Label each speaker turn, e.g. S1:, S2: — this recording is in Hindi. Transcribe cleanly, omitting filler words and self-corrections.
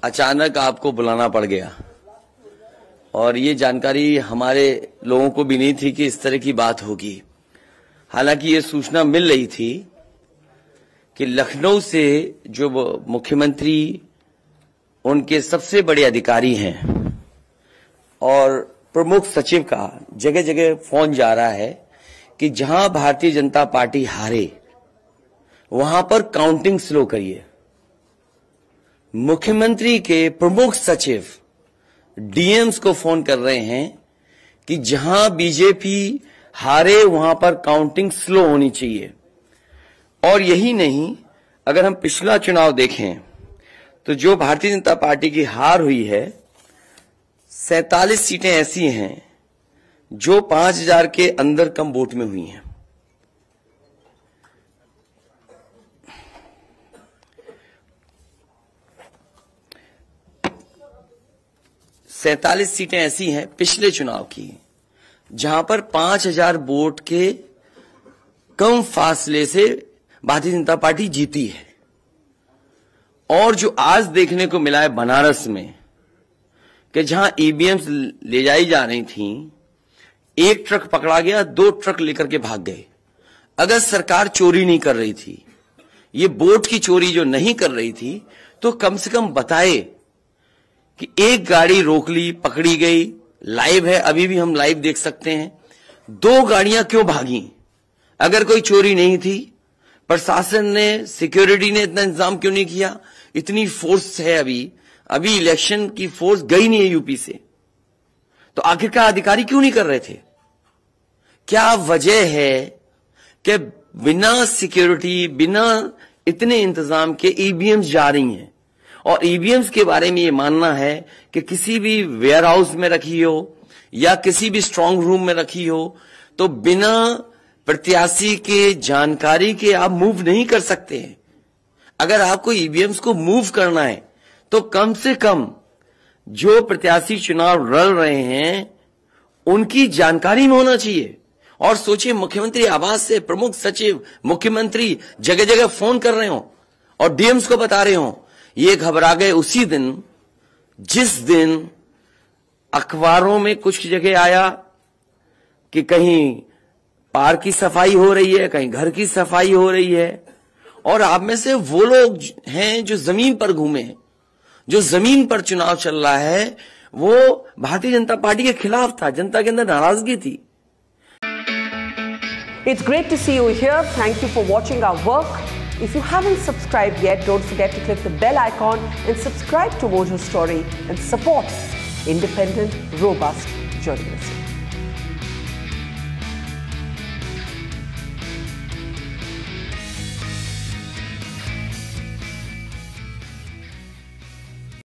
S1: अचानक आपको बुलाना पड़ गया और ये जानकारी हमारे लोगों को भी नहीं थी कि इस तरह की बात होगी। हालांकि ये सूचना मिल रही थी कि लखनऊ से जो मुख्यमंत्री उनके सबसे बड़े अधिकारी हैं और प्रमुख सचिव का जगह जगह फोन जा रहा है कि जहां भारतीय जनता पार्टी हारे वहां पर काउंटिंग स्लो करिए। मुख्यमंत्री के प्रमुख सचिव डीएम्स को फोन कर रहे हैं कि जहां बीजेपी हारे वहां पर काउंटिंग स्लो होनी चाहिए। और यही नहीं, अगर हम पिछला चुनाव देखें तो जो भारतीय जनता पार्टी की हार हुई है 47 सीटें ऐसी हैं जो 5000 के अंदर कम वोट में हुई हैं। सैंतालीस सीटें ऐसी हैं पिछले चुनाव की जहां पर 5000 वोट के कम फासले से भारतीय जनता पार्टी जीती है। और जो आज देखने को मिला है बनारस में कि जहां ईवीएम्स ले जाई जा रही थी, एक ट्रक पकड़ा गया, 2 ट्रक लेकर के भाग गए। अगर सरकार चोरी नहीं कर रही थी, ये वोट की चोरी जो नहीं कर रही थी, तो कम से कम बताए कि एक गाड़ी रोक ली, पकड़ी गई, लाइव है, अभी भी हम लाइव देख सकते हैं। 2 गाड़ियां क्यों भागी? अगर कोई चोरी नहीं थी, प्रशासन ने, सिक्योरिटी ने इतना इंतजाम क्यों नहीं किया? इतनी फोर्स है, अभी इलेक्शन की फोर्स गई नहीं है यूपी से, तो आखिरकार अधिकारी क्यों नहीं कर रहे थे? क्या वजह है कि बिना सिक्योरिटी, बिना इतने इंतजाम के ईवीएम्स जा रही हैं? और ईवीएम्स के बारे में ये मानना है कि किसी भी वेयर हाउस में रखी हो या किसी भी स्ट्रांग रूम में रखी हो, तो बिना प्रत्याशी के जानकारी के आप मूव नहीं कर सकते हैं। अगर आपको ईवीएम्स को मूव करना है तो कम से कम जो प्रत्याशी चुनाव लड़ रहे हैं उनकी जानकारी में होना चाहिए। और सोचिए, मुख्यमंत्री आवास से प्रमुख सचिव, मुख्यमंत्री जगह जगह फोन कर रहे हो और डीएम्स को बता रहे हो। ये घबरा गए उसी दिन जिस दिन अखबारों में कुछ जगह आया कि कहीं पार्क की सफाई हो रही है, कहीं घर की सफाई हो रही है। और आप में से वो लोग हैं जो जमीन पर घूमे, जो जमीन पर चुनाव चल रहा है, वो भारतीय जनता पार्टी के खिलाफ था, जनता के अंदर नाराजगी थी।
S2: It's great to see you here. Thank you for watching our work. If you haven't subscribed yet, don't forget to click the bell icon and subscribe to Mojo Story and support independent, robust journalism.